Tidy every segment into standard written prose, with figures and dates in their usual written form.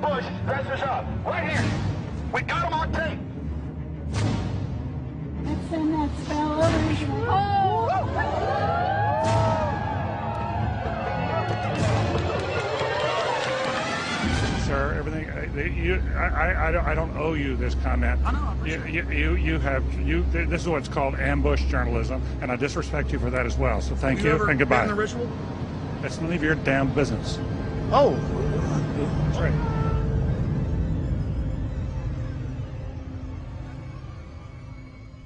ambush dressed us up. Right here. We got them on tape. Let's send that spell over. Oh! Sir, everything I don't owe you this comment. I know, I appreciate it. This is what's called ambush journalism, and I disrespect you for that as well. So thank you and goodbye. Been in the ritual? That's none of your damn business. Oh, That's right.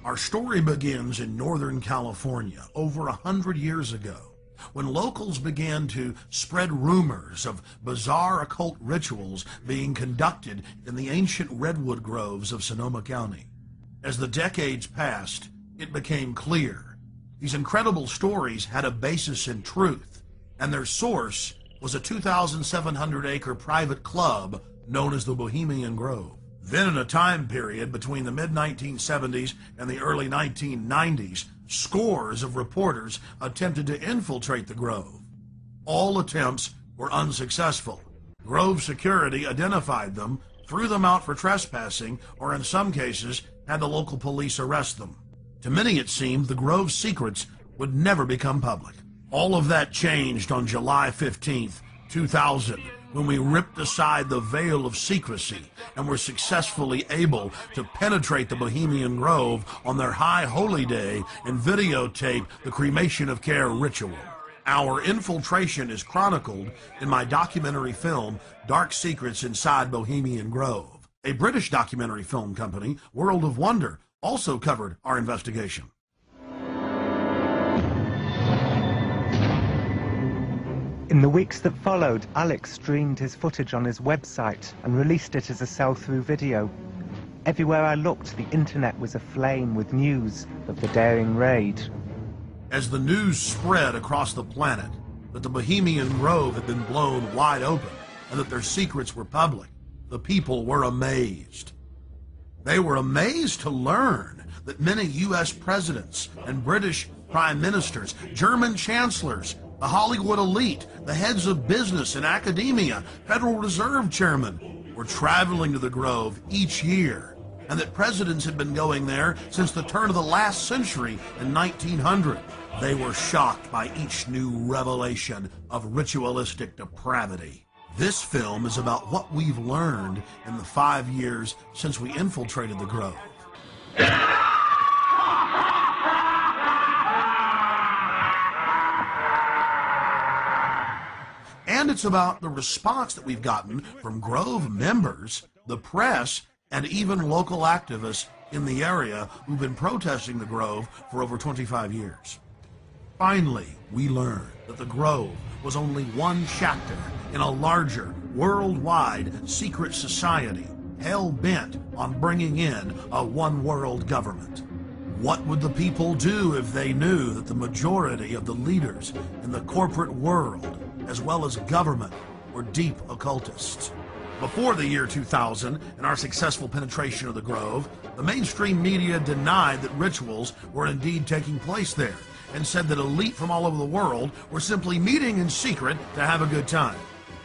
Our story begins in Northern California over 100 years ago, when locals began to spread rumors of bizarre occult rituals being conducted in the ancient redwood groves of Sonoma County. As the decades passed, it became clear these incredible stories had a basis in truth, and their source was a 2,700-acre private club known as the Bohemian Grove. Then, in a time period between the mid-1970s and the early 1990s, scores of reporters attempted to infiltrate the Grove. All attempts were unsuccessful. Grove security identified them, threw them out for trespassing, or in some cases, had the local police arrest them. To many, it seemed the Grove's secrets would never become public. All of that changed on July 15th, 2000, when we ripped aside the veil of secrecy and were successfully able to penetrate the Bohemian Grove on their high holy day and videotape the cremation of care ritual. Our infiltration is chronicled in my documentary film, Dark Secrets Inside Bohemian Grove. A British documentary film company, World of Wonder, also covered our investigation. In the weeks that followed, Alex streamed his footage on his website and released it as a sell-through video. Everywhere I looked, the internet was aflame with news of the daring raid. As the news spread across the planet that the Bohemian Grove had been blown wide open and that their secrets were public, the people were amazed. They were amazed to learn that many U.S. presidents and British prime ministers, German chancellors, the Hollywood elite, the heads of business and academia, Federal Reserve chairmen were traveling to the Grove each year, and that presidents had been going there since the turn of the last century in 1900. They were shocked by each new revelation of ritualistic depravity. This film is about what we've learned in the 5 years since we infiltrated the Grove. And it's about the response that we've gotten from Grove members, the press, and even local activists in the area who've been protesting the Grove for over 25 years. Finally, we learned that the Grove was only one chapter in a larger, worldwide secret society hell-bent on bringing in a one-world government. What would the people do if they knew that the majority of the leaders in the corporate world, as well as government, were deep occultists? Before the year 2000 and our successful penetration of the Grove, the mainstream media denied that rituals were indeed taking place there and said that elite from all over the world were simply meeting in secret to have a good time.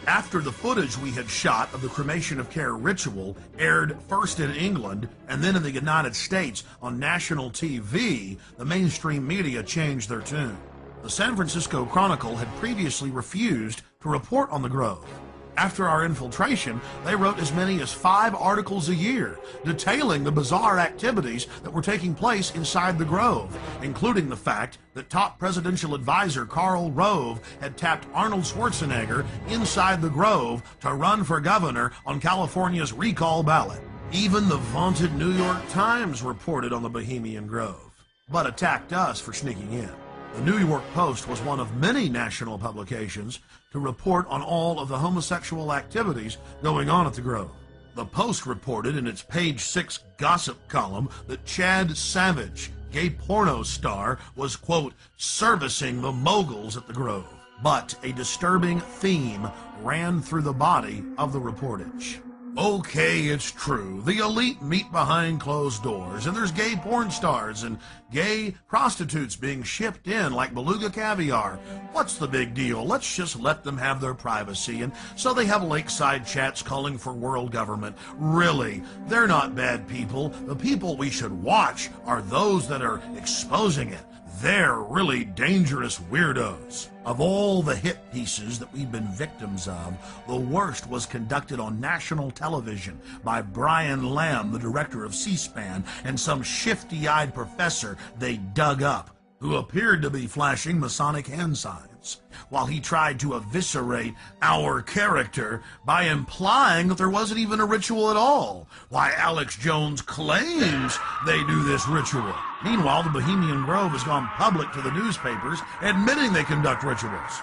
After the footage we had shot of the cremation of care ritual aired first in England and then in the United States on national TV, the mainstream media changed their tune. The San Francisco Chronicle had previously refused to report on the Grove. After our infiltration, they wrote as many as 5 articles a year detailing the bizarre activities that were taking place inside the Grove, including the fact that top presidential advisor Karl Rove had tapped Arnold Schwarzenegger inside the Grove to run for governor on California's recall ballot. Even the vaunted New York Times reported on the Bohemian Grove, but attacked us for sneaking in. The New York Post was one of many national publications to report on all of the homosexual activities going on at the Grove. The Post reported in its page 6 gossip column that Chad Savage, gay porno star, was, quote, servicing the moguls at the Grove. But a disturbing theme ran through the body of the reportage. Okay, it's true. The elite meet behind closed doors, and there's gay porn stars and gay prostitutes being shipped in like beluga caviar. What's the big deal? Let's just let them have their privacy. And so they have lakeside chats calling for world government. Really, they're not bad people. The people we should watch are those that are exposing it. They're really dangerous weirdos. Of all the hit pieces that we've been victims of, the worst was conducted on national television by Brian Lamb, the director of C-SPAN, and some shifty-eyed professor they dug up, who appeared to be flashing Masonic hand signs, while he tried to eviscerate our character by implying that there wasn't even a ritual at all. Why, Alex Jones claims they do this ritual. Meanwhile, the Bohemian Grove has gone public to the newspapers, admitting they conduct rituals.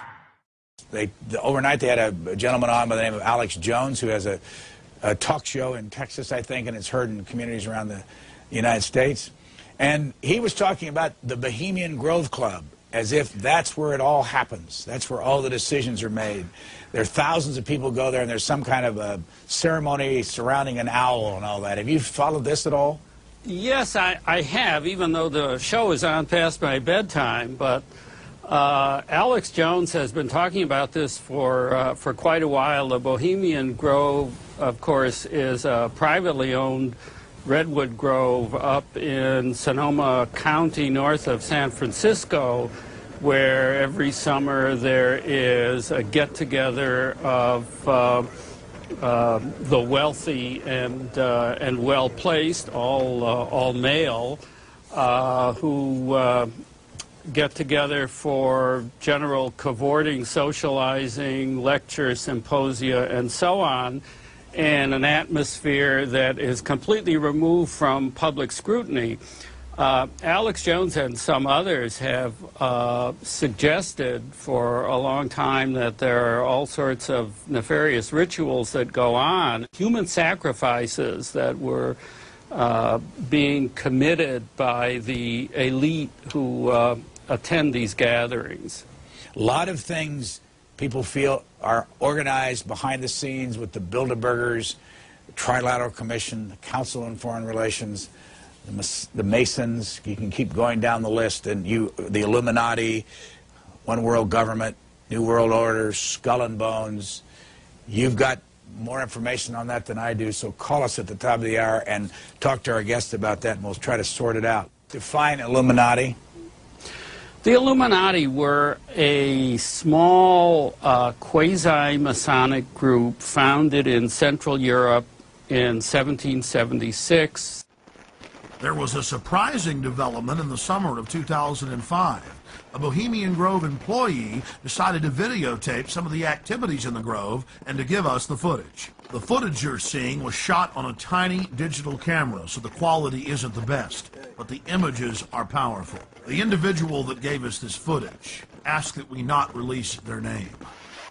Overnight, they had a gentleman on by the name of Alex Jones, who has a talk show in Texas, I think, and it's heard in communities around the United States. And he was talking about the Bohemian Grove Club, as if that's where it all happens. That's where all the decisions are made. There are thousands of people go there, and there's some kind of a ceremony surrounding an owl and all that. Have you followed this at all? Yes, I have, even though the show is on past my bedtime. But Alex Jones has been talking about this for quite a while. The Bohemian Grove, of course, is a privately owned redwood grove up in Sonoma County, north of San Francisco, where every summer there is a get-together of the wealthy and well-placed, all male, who get together for general cavorting, socializing, lectures, symposia, and so on, in an atmosphere that is completely removed from public scrutiny. Alex Jones and some others have suggested for a long time that there are all sorts of nefarious rituals that go on, human sacrifices that were being committed by the elite who attend these gatherings. A lot of things people feel are organized behind the scenes with the Bilderbergers, the Trilateral Commission, the Council on Foreign Relations, the Masons. You can keep going down the list, and the Illuminati, One World Government, New World Order, Skull and Bones. You've got more information on that than I do, so call us at the top of the hour and talk to our guests about that, and we'll try to sort it out. Define Illuminati. The Illuminati were a small quasi-Masonic group founded in Central Europe in 1776. There was a surprising development in the summer of 2005. A Bohemian Grove employee decided to videotape some of the activities in the Grove and to give us the footage. The footage you're seeing was shot on a tiny digital camera, so the quality isn't the best, but the images are powerful. The individual that gave us this footage asked that we not release their name.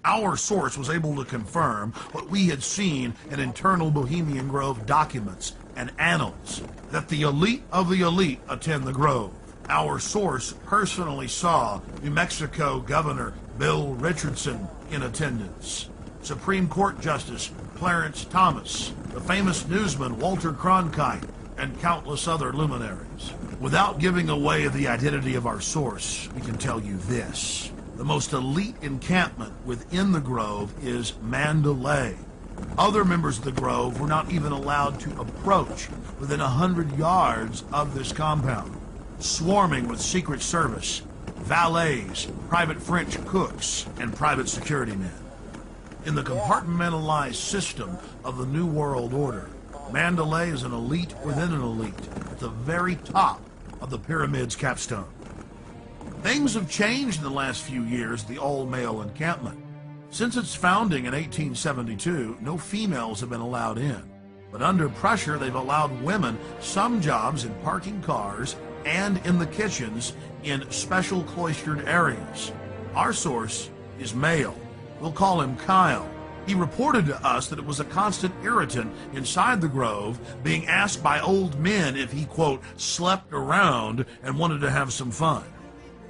Our source was able to confirm what we had seen in internal Bohemian Grove documents and annals, that the elite of the elite attend the Grove. Our source personally saw New Mexico Governor Bill Richardson in attendance, Supreme Court Justice Clarence Thomas, the famous newsman Walter Cronkite, and countless other luminaries. Without giving away the identity of our source, we can tell you this. The most elite encampment within the Grove is Mandalay. Other members of the Grove were not even allowed to approach within 100 yards of this compound, swarming with Secret Service, valets, private French cooks, and private security men. In the compartmentalized system of the New World Order, Mandalay is an elite within an elite, at the very top of the pyramid's capstone. Things have changed in the last few years at the all-male encampment. Since its founding in 1872, no females have been allowed in. But under pressure, they've allowed women some jobs in parking cars and in the kitchens in special cloistered areas. Our source is male. We'll call him Kyle. He reported to us that it was a constant irritant inside the Grove, being asked by old men if he, quote, slept around and wanted to have some fun.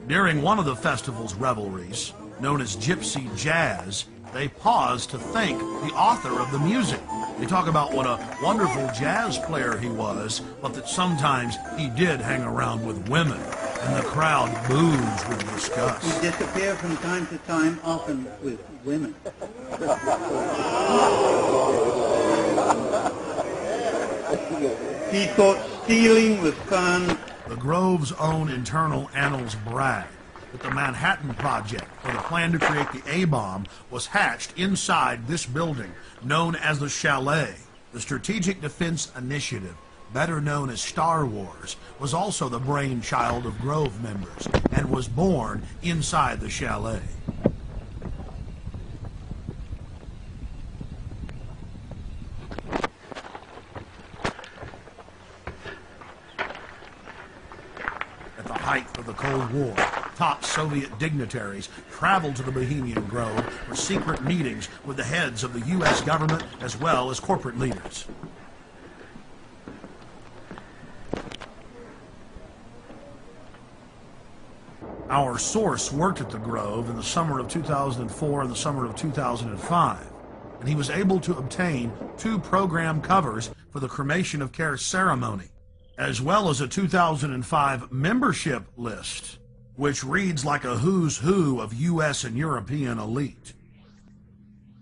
During one of the festival's revelries, known as Gypsy Jazz, They pause to thank the author of the music. They talk about what a wonderful jazz player he was, but that sometimes he did hang around with women. And the crowd boos with disgust. He disappeared from time to time, often with women. He thought stealing was fun. The Grove's own internal annals brag that the Manhattan Project, or the plan to create the A-bomb, was hatched inside this building, known as the Chalet. The Strategic Defense Initiative, better known as Star Wars, was also the brainchild of Grove members and was born inside the Chalet. At the height of the Cold War, top Soviet dignitaries traveled to the Bohemian Grove for secret meetings with the heads of the U.S. government as well as corporate leaders. Our source worked at the Grove in the summer of 2004 and the summer of 2005, and he was able to obtain 2 program covers for the cremation of care ceremony, as well as a 2005 membership list, which reads like a who's who of U.S. and European elite.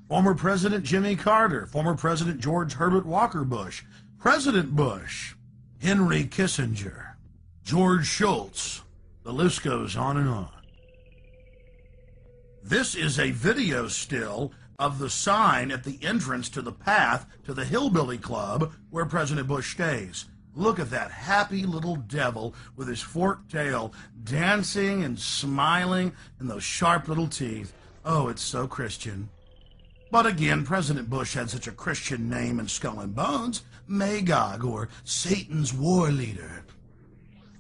Former President Jimmy Carter, former President George Herbert Walker Bush, President Bush, Henry Kissinger, George Shultz. The list goes on and on. This is a video still of the sign at the entrance to the path to the Hillbilly Club where President Bush stays. Look at that happy little devil with his forked tail dancing and smiling and those sharp little teeth. Oh, it's so Christian. But again, President Bush had such a Christian name in Skull and Bones, Magog, or Satan's war leader.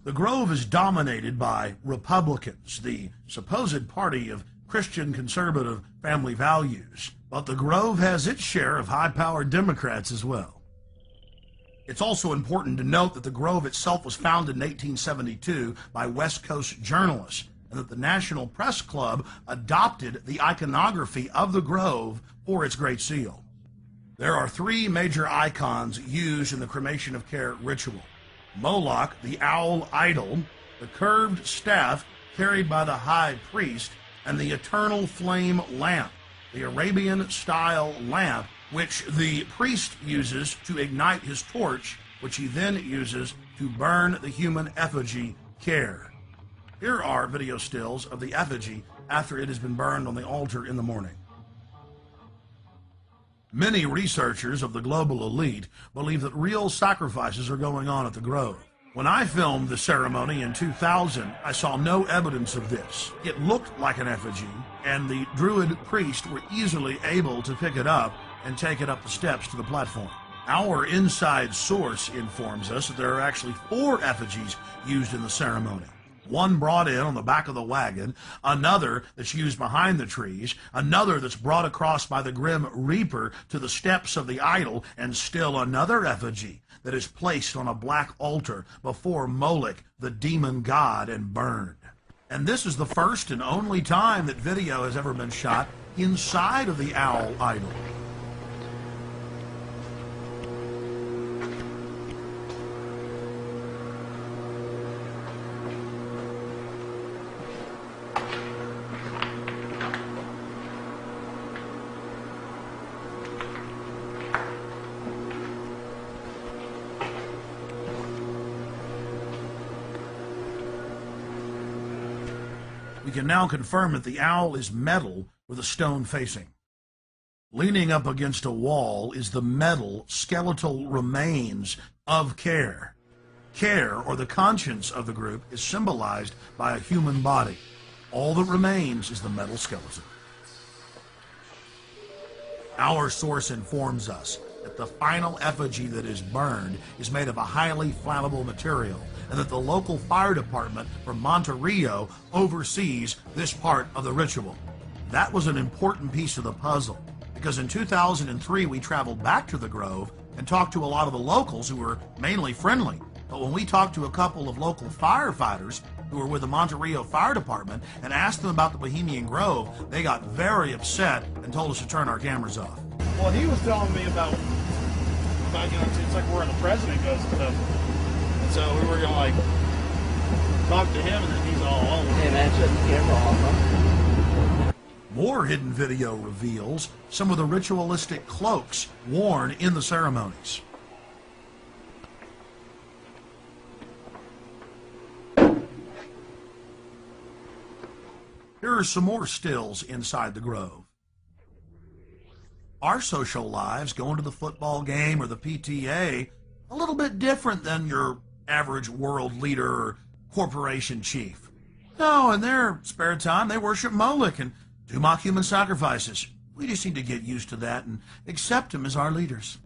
The Grove is dominated by Republicans, the supposed party of Christian conservative family values. But the Grove has its share of high-powered Democrats as well. It's also important to note that the Grove itself was founded in 1872 by West Coast journalists, and that the National Press Club adopted the iconography of the Grove for its Great Seal. There are 3 major icons used in the cremation of care ritual. Moloch, the owl idol, the curved staff carried by the high priest, and the eternal flame lamp, the Arabian-style lamp, which the priest uses to ignite his torch, which he then uses to burn the human effigy, Care. Here are video stills of the effigy after it has been burned on the altar in the morning. Many researchers of the global elite believe that real sacrifices are going on at the Grove. When I filmed the ceremony in 2000, I saw no evidence of this. It looked like an effigy, and the Druid priest were easily able to pick it up and take it up the steps to the platform. Our inside source informs us that there are actually 4 effigies used in the ceremony. One brought in on the back of the wagon, another that's used behind the trees, another that's brought across by the Grim Reaper to the steps of the idol, and still another effigy that is placed on a black altar before Moloch, the demon god, and burned. And this is the first and only time that video has ever been shot inside of the owl idol. We can now confirm that the owl is metal with a stone facing. Leaning up against a wall is the metal skeletal remains of Care. Care, or the conscience of the group, is symbolized by a human body. All that remains is the metal skeleton. Our source informs us that the final effigy that is burned is made of a highly flammable material, and that the local fire department from Monterrey oversees this part of the ritual. That was an important piece of the puzzle, because in 2003 we traveled back to the Grove and talked to a lot of the locals who were mainly friendly. But when we talked to a couple of local firefighters who were with the Monterey Fire Department and asked them about the Bohemian Grove, they got very upset and told us to turn our cameras off. Well, he was telling me about it's like where the president goes and stuff. And so we were going to, like, talk to him, and then he's all over. Hey, man, shut the camera off, huh? More hidden video reveals some of the ritualistic cloaks worn in the ceremonies. Here are some more stills inside the Grove. Our social lives, going to the football game or the PTA, a little bit different than your average world leader or corporation chief. No, in their spare time, they worship Moloch and do mock human sacrifices. We just need to get used to that and accept them as our leaders.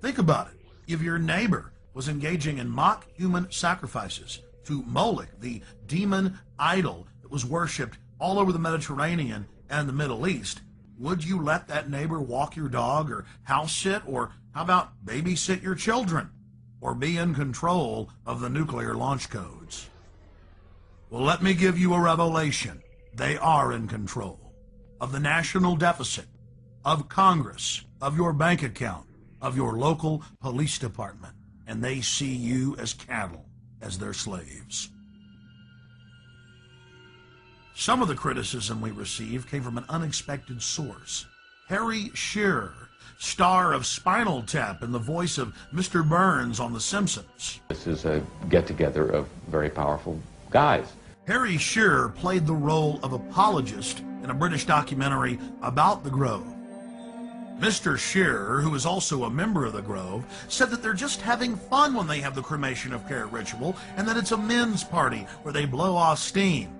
Think about it. If your neighbor was engaging in mock human sacrifices to Moloch, the demon idol that was worshipped all over the Mediterranean and the Middle East, would you let that neighbor walk your dog or house sit, or how about babysit your children, or be in control of the nuclear launch codes? Well, let me give you a revelation. They are in control of the national deficit, of Congress, of your bank account, of your local police department, and they see you as cattle, as their slaves. Some of the criticism we received came from an unexpected source. Harry Shearer, star of Spinal Tap and the voice of Mr. Burns on The Simpsons. This is a get-together of very powerful guys. Harry Shearer played the role of apologist in a British documentary about the Grove. Mr. Shearer, who is also a member of the Grove, said that they're just having fun when they have the cremation of care ritual, and that it's a men's party where they blow off steam.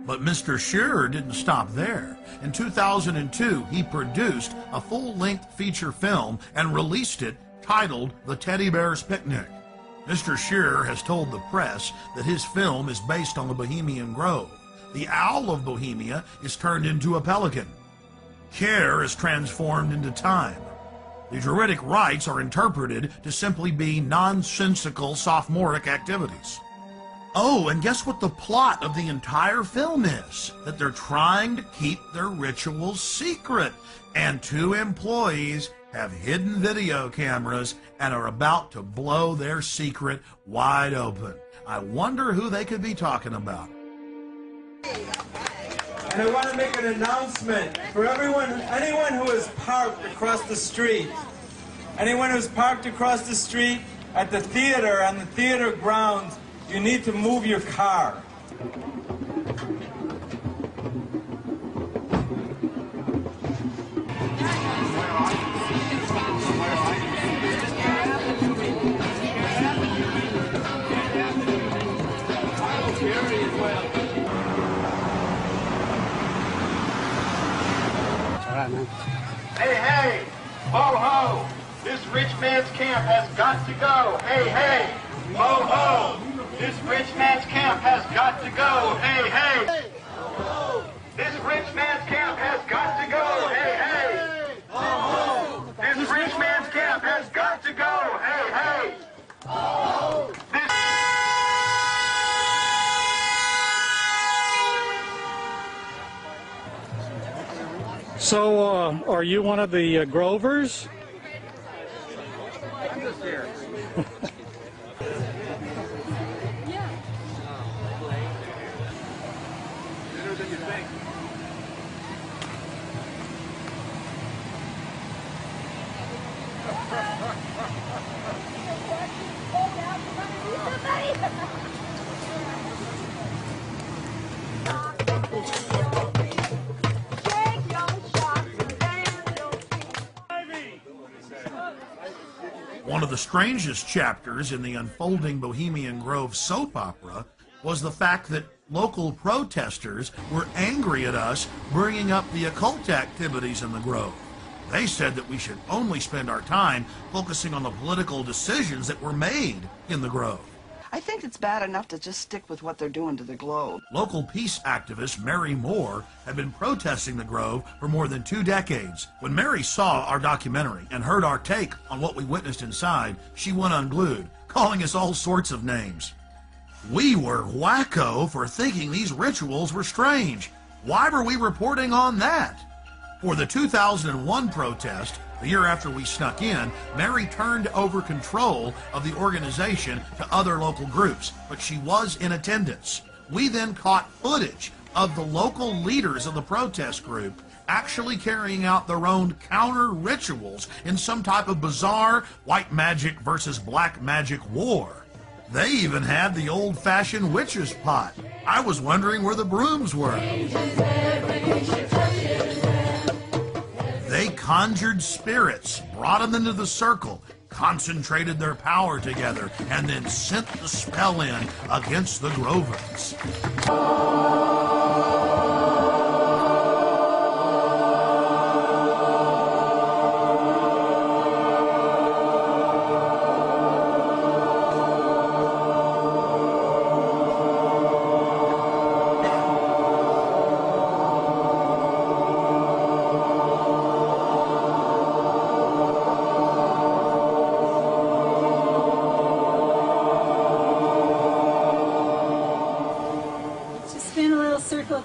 But Mr. Shearer didn't stop there. In 2002, he produced a full-length feature film and released it titled The Teddy Bear's Picnic. Mr. Shearer has told the press that his film is based on the Bohemian Grove. The owl of Bohemia is turned into a pelican. Care is transformed into time. The Druidic rites are interpreted to simply be nonsensical sophomoric activities. Oh, and guess what the plot of the entire film is? That they're trying to keep their rituals secret. And 2 employees have hidden video cameras and are about to blow their secret wide open. I wonder who they could be talking about. And I want to make an announcement for anyone who is parked across the street. Anyone who's parked across the street at the theater, on the theater grounds, you need to move your car. Hey, hey, ho, ho, this rich man's camp has got to go. Hey, hey, ho, ho, this rich man's camp has got to go. Hey, hey, this rich man's camp has got to go. Hey, hey, this rich man's camp has got to go. Hey, hey, this... So, are you one of the Grovers? I'm just here. Better than you think. One of the strangest chapters in the unfolding Bohemian Grove soap opera was the fact that local protesters were angry at us bringing up the occult activities in the Grove. They said that we should only spend our time focusing on the political decisions that were made in the Grove. I think it's bad enough to just stick with what they're doing to the Globe. Local peace activist Mary Moore had been protesting the Grove for more than 2 decades. When Mary saw our documentary and heard our take on what we witnessed inside, she went unglued. calling us all sorts of names. We were wacko for thinking these rituals were strange. Why were we reporting on that? For the 2001 protest, the year after we snuck in, Mary turned over control of the organization to other local groups, but she was in attendance. We then caught footage of the local leaders of the protest group actually carrying out their own counter rituals in some type of bizarre white magic versus black magic war. They even had the old-fashioned witch's pot. I was wondering where the brooms were. They conjured spirits, brought them into the circle, concentrated their power together, and then sent the spell in against the Grovers.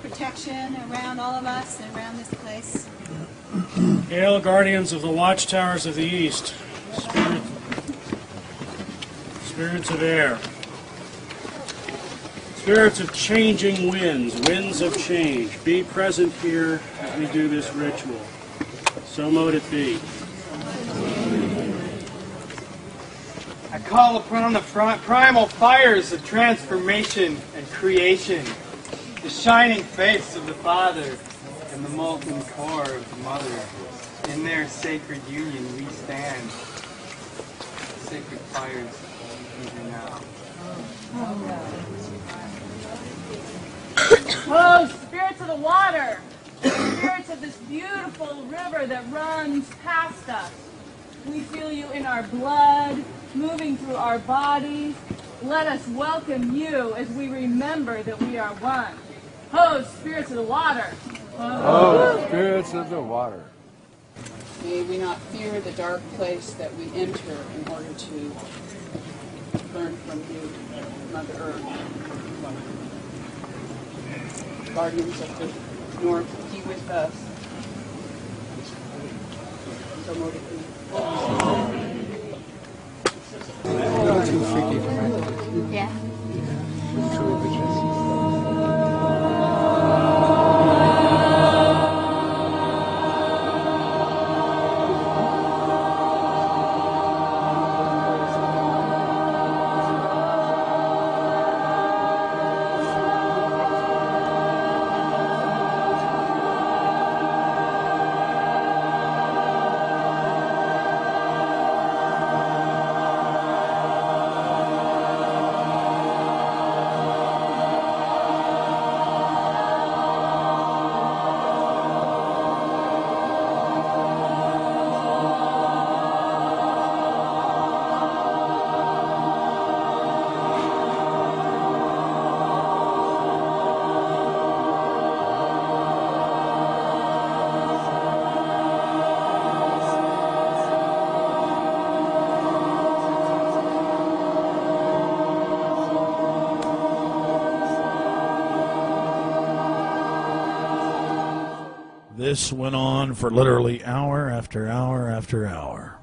Protection around all of us and around this place. Hail, guardians of the watchtowers of the east, spirits of air, spirits of changing winds, winds of change, be present here as we do this ritual. So mote it be. I call upon the primal fires of transformation and creation, the shining face of the Father and the molten core of the Mother. In their sacred union we stand. Sacred fires even now. Oh, spirits of the water, spirits of this beautiful river that runs past us. We feel you in our blood, moving through our bodies. Let us welcome you as we remember that we are one. Ho, spirits of the water! Ho, spirits of the water! May we not fear the dark place that we enter in order to learn from you, Mother Earth. Guardians of the North, be with us. So mote it be. A little too freaky for my taste. Yeah. This went on for literally hour after hour after hour.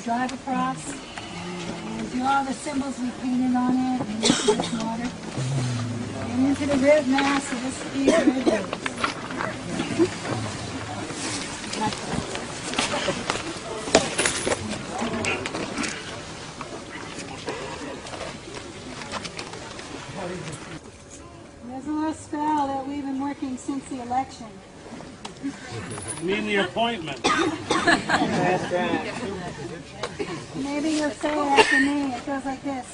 Drive across and do all the symbols we painted on it and into this water and into the rib mass of these ribs. election. You mean the appointment? Maybe you'll say it after me. It goes like this.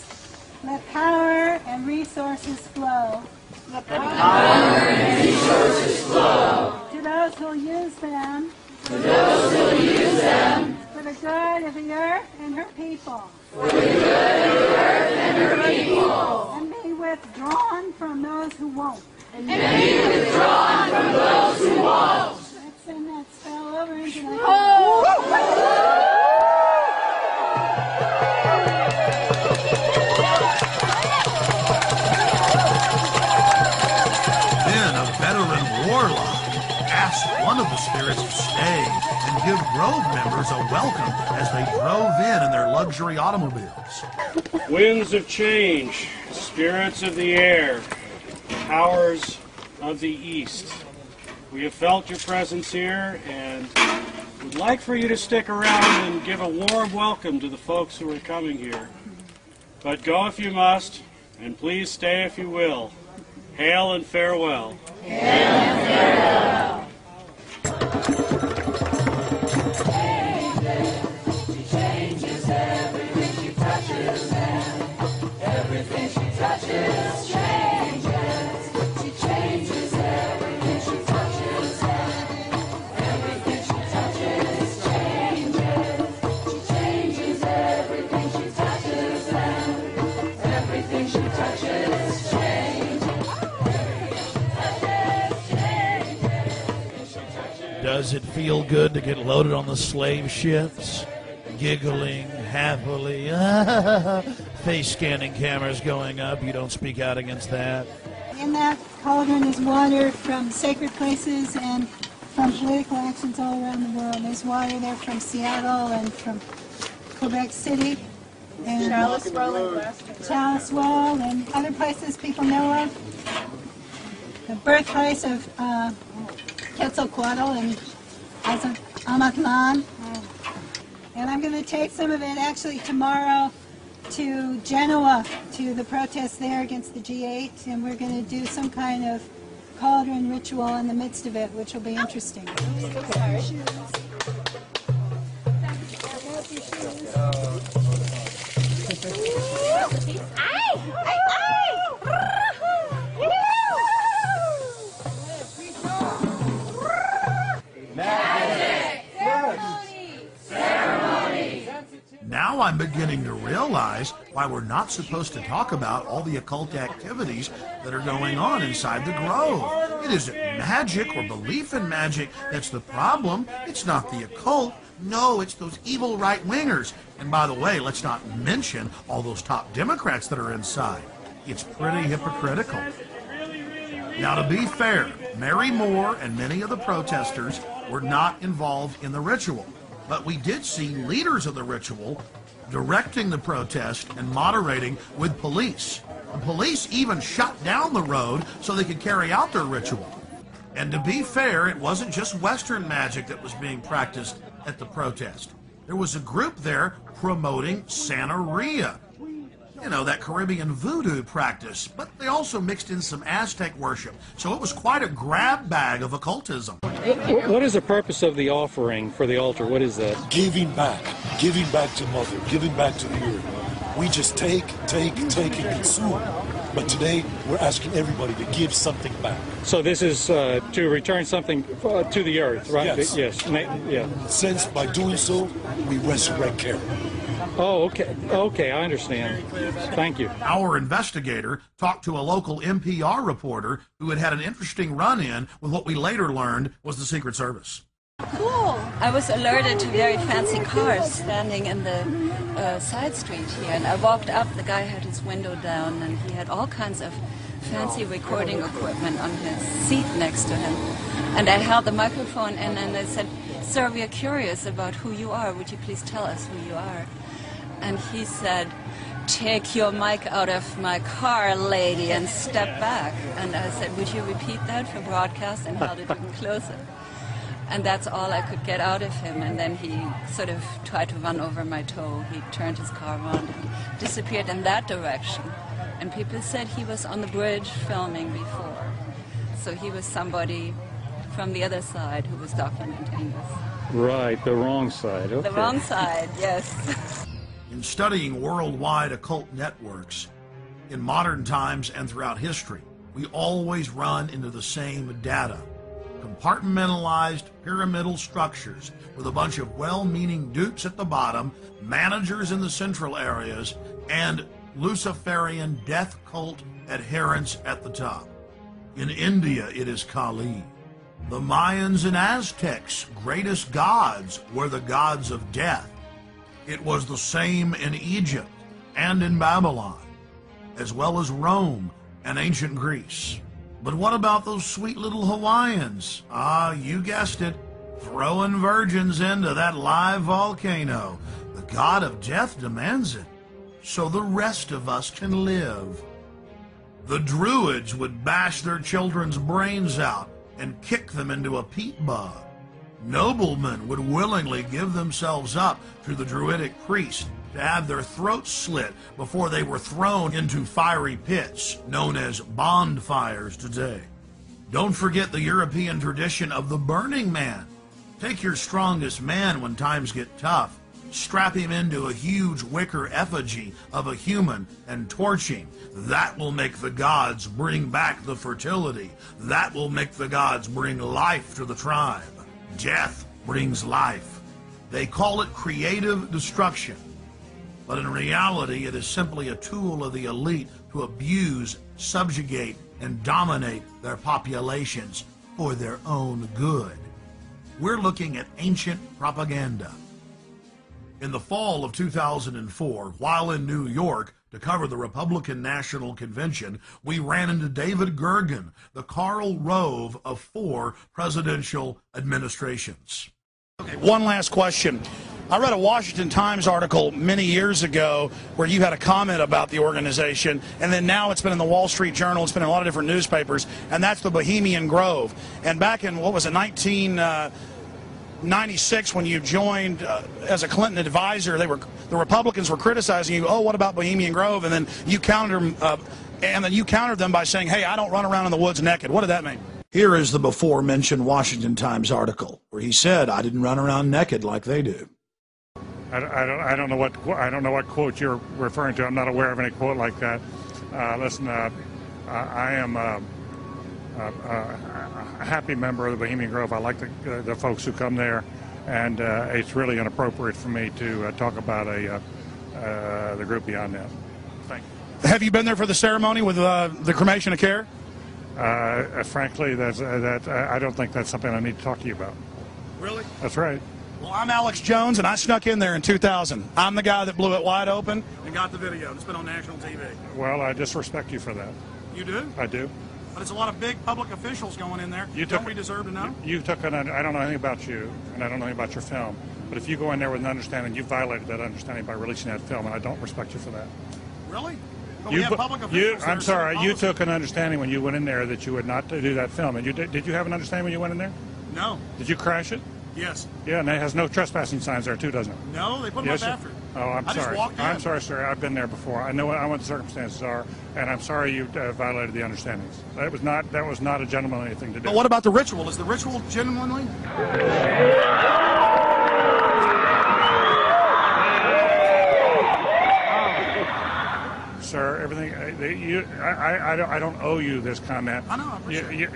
Let power and resources flow. Let power and resources flow. To those who will use them. To those who will use them. For the good of the earth and her people. For the good of the earth and her people. And be withdrawn from those who won't. And be withdrawn from those who won't. Let's send that spell over into the Then a veteran warlock asked one of the spirits to stay and give Grove members a welcome as they drove in their luxury automobiles. Winds of change, spirits of the air, powers of the east. We have felt your presence here and would like for you to stick around and give a warm welcome to the folks who are coming here. But go if you must, and please stay if you will. Hail and farewell. Hail and farewell. She changes everything she touches, and everything she touches changes. She changes everything she touches, and everything she touches changes. She changes everything she touches, and everything she touches changes. Does it feel good to get loaded on the slave ships? Giggling happily. Face scanning cameras going up. You don't speak out against that. In that cauldron is water from sacred places and from political actions all around the world. There's water there from Seattle and from Quebec City. And Chalice-Well and other places people know of. The birthplace of Quetzalcoatl and Amatlan. And I'm going to take some of it actually tomorrow to Genoa, to the protest there against the G8, and we're going to do some kind of cauldron ritual in the midst of it, which will be interesting. Now I'm beginning to realize why we're not supposed to talk about all the occult activities that are going on inside the Grove. It isn't magic or belief in magic that's the problem. It's not the occult. No, it's those evil right-wingers. And by the way, let's not mention all those top Democrats that are inside. It's pretty hypocritical. Now, to be fair, Mary Moore and many of the protesters were not involved in the ritual. But we did see leaders of the ritual directing the protest and moderating with police. The police even shut down the road so they could carry out their ritual. And to be fair, it wasn't just Western magic that was being practiced at the protest. There was a group there promoting Santeria. You know, that Caribbean voodoo practice, but they also mixed in some Aztec worship. So it was quite a grab bag of occultism. What is the purpose of the offering for the altar? What is that? Giving back to Mother, giving back to the earth. We just take, and consume. But today, we're asking everybody to give something back. So this is to return something to the earth, right? Yes. Yes. Yeah. Since by doing so, we resurrect care. Oh, okay. Okay, I understand. Thank you. Our investigator talked to a local NPR reporter who had had an interesting run-in with what we later learned was the Secret Service. Cool. I was alerted to very fancy cars standing in the side street here, and I walked up. The guy had his window down, and he had all kinds of fancy recording equipment on his seat next to him. And I held the microphone in, and I said, "Sir, we are curious about who you are. Would you please tell us who you are?" And he said, "Take your mic out of my car, lady, and step back." And I said, "Would you repeat that for broadcast?" And held it even closer. And that's all I could get out of him. And then he sort of tried to run over my toe. He turned his car around and disappeared in that direction. And people said he was on the bridge filming before. So he was somebody from the other side who was documenting this. Right, the wrong side. Okay. The wrong side, yes. In studying worldwide occult networks, in modern times and throughout history, we always run into the same data. Compartmentalized pyramidal structures with a bunch of well-meaning dupes at the bottom, managers in the central areas, and Luciferian death cult adherents at the top. In India, it is Kali. The Mayans and Aztecs' greatest gods were the gods of death. It was the same in Egypt and in Babylon, as well as Rome and ancient Greece. But what about those sweet little Hawaiians? Ah, you guessed it, throwing virgins into that live volcano. The god of death demands it, so the rest of us can live. The Druids would bash their children's brains out and kick them into a peat bog. Noblemen would willingly give themselves up to the Druidic priest to have their throats slit before they were thrown into fiery pits, known as bonfires today. Don't forget the European tradition of the Burning Man. Take your strongest man when times get tough, strap him into a huge wicker effigy of a human and torch him. That will make the gods bring back the fertility. That will make the gods bring life to the tribe. Death brings life. They call it creative destruction. But in reality, it is simply a tool of the elite to abuse, subjugate, and dominate their populations for their own good. We're looking at ancient propaganda. In the fall of 2004, while in New York to cover the Republican National Convention, we ran into David Gergen, the Karl Rove of 4 presidential administrations. Okay, one last question. I read a Washington Times article many years ago where you had a comment about the organization, and then now it's been in the Wall Street Journal, it's been in a lot of different newspapers, and that's the Bohemian Grove. And back in, what was it, 1996, when you joined as a Clinton advisor, the Republicans were criticizing you. Oh, what about Bohemian Grove? And then you countered them by saying, "Hey, I don't run around in the woods naked." What did that mean? Here is the before-mentioned Washington Times article where he said, "I didn't run around naked like they do." I don't know what quote you're referring to. I'm not aware of any quote like that. Listen, I am a happy member of the Bohemian Grove. I like the folks who come there, and it's really inappropriate for me to talk about the group beyond that. Thank you. Have you been there for the ceremony with the cremation of care? Frankly, I don't think that's something I need to talk to you about. Really? That's right. Well, I'm Alex Jones, and I snuck in there in 2000. I'm the guy that blew it wide open and got the video. It's been on national TV. Well, I disrespect you for that. You do? I do. But it's a lot of big public officials going in there. Don't we deserve to know? I don't know anything about you, and I don't know anything about your film. But if you go in there with an understanding, you violated that understanding by releasing that film, and I don't respect you for that. Really? But we have public officials. I'm sorry. You took an understanding when you went in there that you would not do that film. And did you have an understanding when you went in there? No. Did you crash it? Yes. Yeah, and it has no trespassing signs there too, doesn't it? No, they put them up after. Oh, I'm sorry. Just walked in. I'm sorry, sir. I've been there before. I know what the circumstances are, and I'm sorry you violated the understandings. That was not a gentlemanly thing to do. But what about the ritual? Is the ritual genuinely? Sir, everything. I don't owe you this comment. I know. I appreciate it.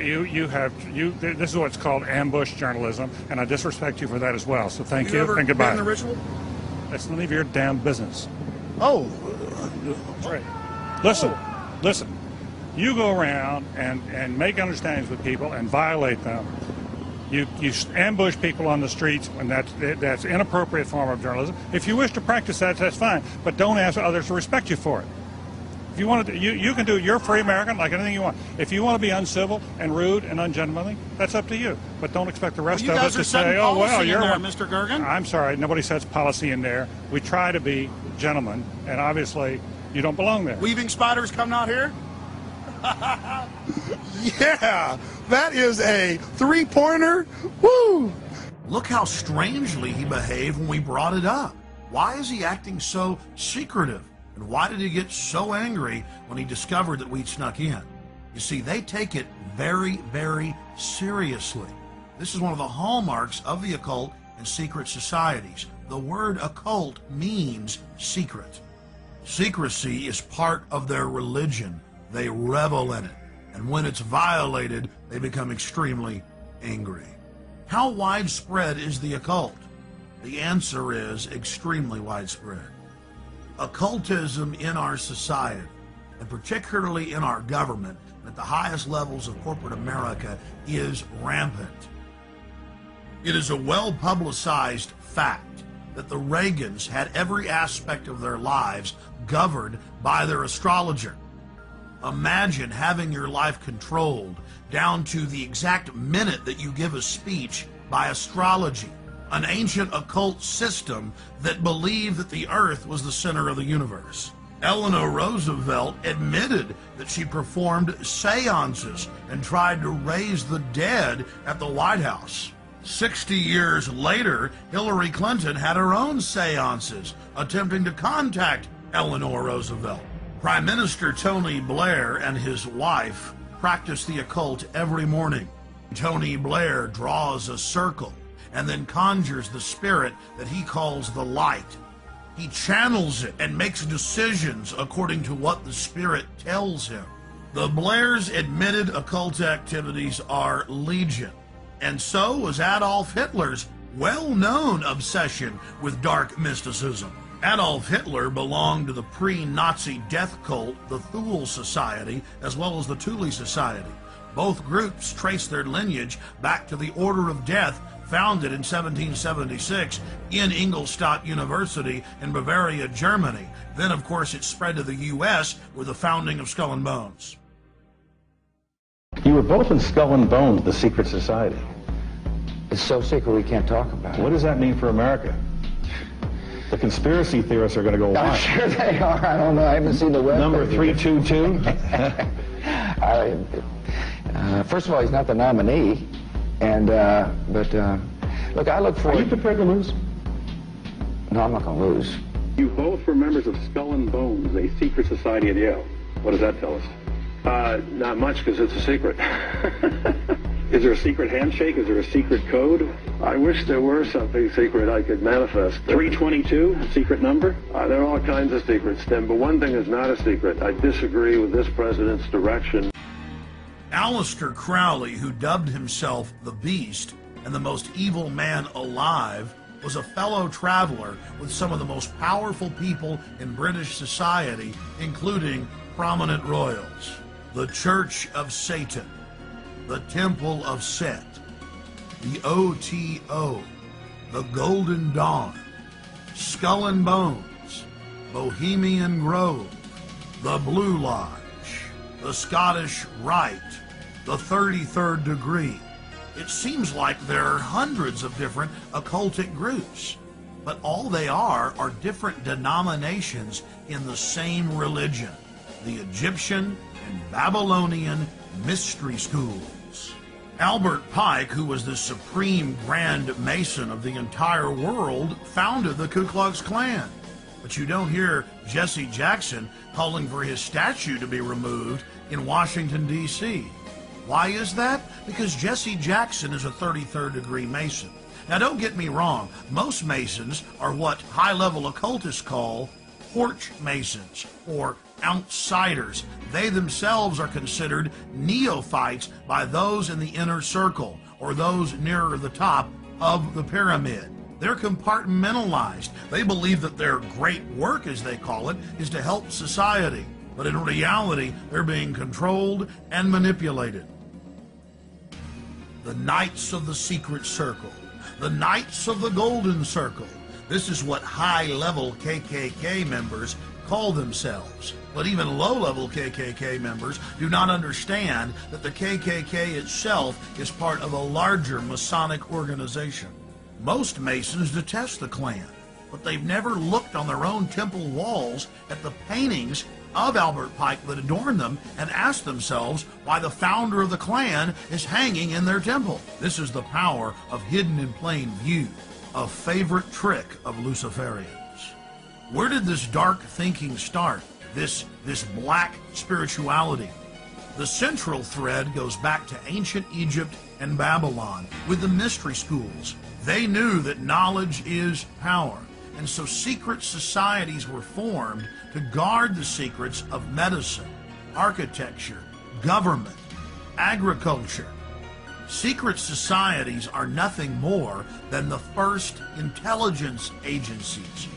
This is what's called ambush journalism, and I disrespect you for that as well. So thank you ever and goodbye. Been in the ritual? That's none of your damn business. Oh. That's right. Listen. You go around and make understandings with people and violate them. You ambush people on the streets, and that's inappropriate form of journalism. If you wish to practice that, that's fine, but don't ask others to respect you for it. If you want to, you can do. You're a free American, like anything you want. If you want to be uncivil and rude and ungentlemanly, that's up to you. But don't expect the rest of us to say, "Oh well, you're there, Mr. Gergen." I'm sorry, nobody sets policy in there. We try to be gentlemen, and obviously, you don't belong there. Weaving spiders come out here. Yeah, that is a 3-pointer. Woo! Look how strangely he behaved when we brought it up. Why is he acting so secretive? And why did he get so angry when he discovered that we'd snuck in? You see, they take it very, very seriously. This is one of the hallmarks of the occult and secret societies. The word occult means secret. Secrecy is part of their religion. They revel in it. And when it's violated, they become extremely angry. How widespread is the occult? The answer is extremely widespread. Occultism in our society, and particularly in our government, at the highest levels of corporate America, is rampant. It is a well-publicized fact that the Reagans had every aspect of their lives governed by their astrologer. Imagine having your life controlled down to the exact minute that you give a speech by astrology, an ancient occult system that believed that the earth was the center of the universe. Eleanor Roosevelt admitted that she performed seances and tried to raise the dead at the White House. 60 years later, Hillary Clinton had her own seances attempting to contact Eleanor Roosevelt. Prime Minister Tony Blair and his wife practice the occult every morning. Tony Blair draws a circle and then conjures the spirit that he calls the light. He channels it and makes decisions according to what the spirit tells him. The Blairs' admitted occult activities are legion, and so was Adolf Hitler's well-known obsession with dark mysticism. Adolf Hitler belonged to the pre-Nazi death cult, the Thule Society, as well as the Thule Society. Both groups trace their lineage back to the Order of Death, founded in 1776 in Ingolstadt University in Bavaria, Germany. Then, of course, it spread to the U.S. with the founding of Skull and Bones. You were both in Skull and Bones, the secret society. It's so secret we can't talk about it. What does that mean for America? The conspiracy theorists are going to go wild. I'm sure they are. I don't know. I haven't seen the web. Number 322? First of all, he's not the nominee. And, look, I look forward... Are you prepared to lose? No, I'm not going to lose. You both were members of Skull and Bones, a secret society at Yale. What does that tell us? Not much, because it's a secret. Is there a secret handshake? Is there a secret code? I wish there were something secret I could manifest. 322, secret number? There are all kinds of secrets, Tim, but one thing is not a secret. I disagree with this president's direction. Aleister Crowley, who dubbed himself the Beast and the most evil man alive, was a fellow traveler with some of the most powerful people in British society, including prominent royals. The Church of Satan, the Temple of Set, the OTO, the Golden Dawn, Skull and Bones, Bohemian Grove, the Blue Lodge, the Scottish Rite, the 33rd Degree. It seems like there are hundreds of different occultic groups, but all they are different denominations in the same religion, the Egyptian and Babylonian mystery schools. Albert Pike, who was the supreme Grand Mason of the entire world, founded the Ku Klux Klan. But you don't hear Jesse Jackson calling for his statue to be removed in Washington, D.C. Why is that? Because Jesse Jackson is a 33rd degree Mason. Now, don't get me wrong. Most Masons are what high-level occultists call porch Masons, or outsiders. They themselves are considered neophytes by those in the inner circle, or those nearer the top of the pyramid. They're compartmentalized. They believe that their great work, as they call it, is to help society. But in reality, they're being controlled and manipulated. The Knights of the Secret Circle, the Knights of the Golden Circle. This is what high-level KKK members call themselves. But even low-level KKK members do not understand that the KKK itself is part of a larger Masonic organization. Most Masons detest the Klan, but they've never looked on their own temple walls at the paintings of Albert Pike that adorn them and asked themselves why the founder of the Klan is hanging in their temple. This is the power of hidden in plain view, a favorite trick of Luciferians. Where did this dark thinking start? This black spirituality? The central thread goes back to ancient Egypt and Babylon with the mystery schools. They knew that knowledge is power, and so secret societies were formed to guard the secrets of medicine, architecture, government, agriculture. Secret societies are nothing more than the first intelligence agencies.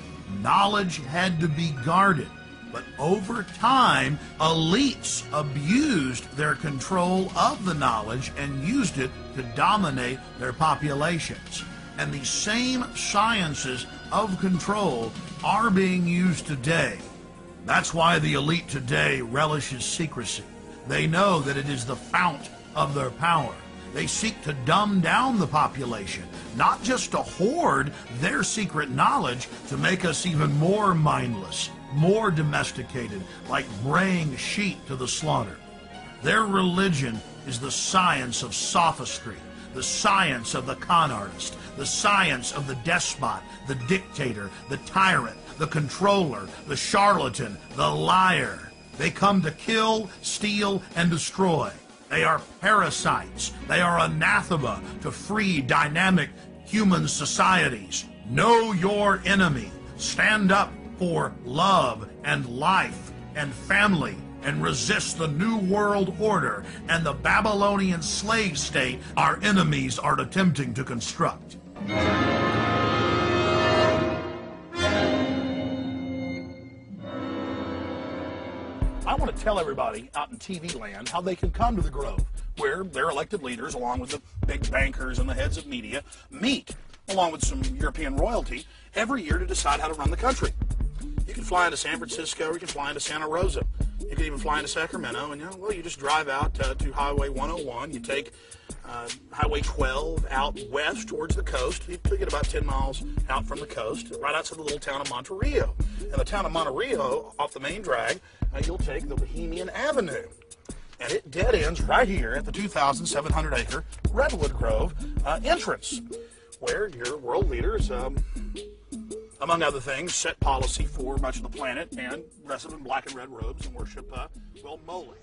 Knowledge had to be guarded, but over time, elites abused their control of the knowledge and used it to dominate their populations. And these same sciences of control are being used today. That's why the elite today relishes secrecy. They know that it is the fount of their power. They seek to dumb down the population, not just to hoard their secret knowledge to make us even more mindless, more domesticated, like braying sheep to the slaughter. Their religion is the science of sophistry, the science of the con artist, the science of the despot, the dictator, the tyrant, the controller, the charlatan, the liar. They come to kill, steal, and destroy. They are parasites. They are anathema to free, dynamic human societies. Know your enemy. Stand up for love and life and family and resist the New World Order and the Babylonian slave state our enemies are attempting to construct. I want to tell everybody out in TV land how they can come to the Grove, where their elected leaders, along with the big bankers and the heads of media, meet, along with some European royalty, every year to decide how to run the country. You can fly into San Francisco, or you can fly into Santa Rosa. You can even fly into Sacramento, and you just drive out to Highway 101. You take Highway 12 out west towards the coast. You get about 10 miles out from the coast, right outside the little town of Monterey. In the town of Monterey, off the main drag, you'll take the Bohemian Avenue. And it dead ends right here at the 2,700-acre Redwood Grove entrance, where your world leaders, among other things, set policy for much of the planet and dress up in black and red robes and worship, Moloch.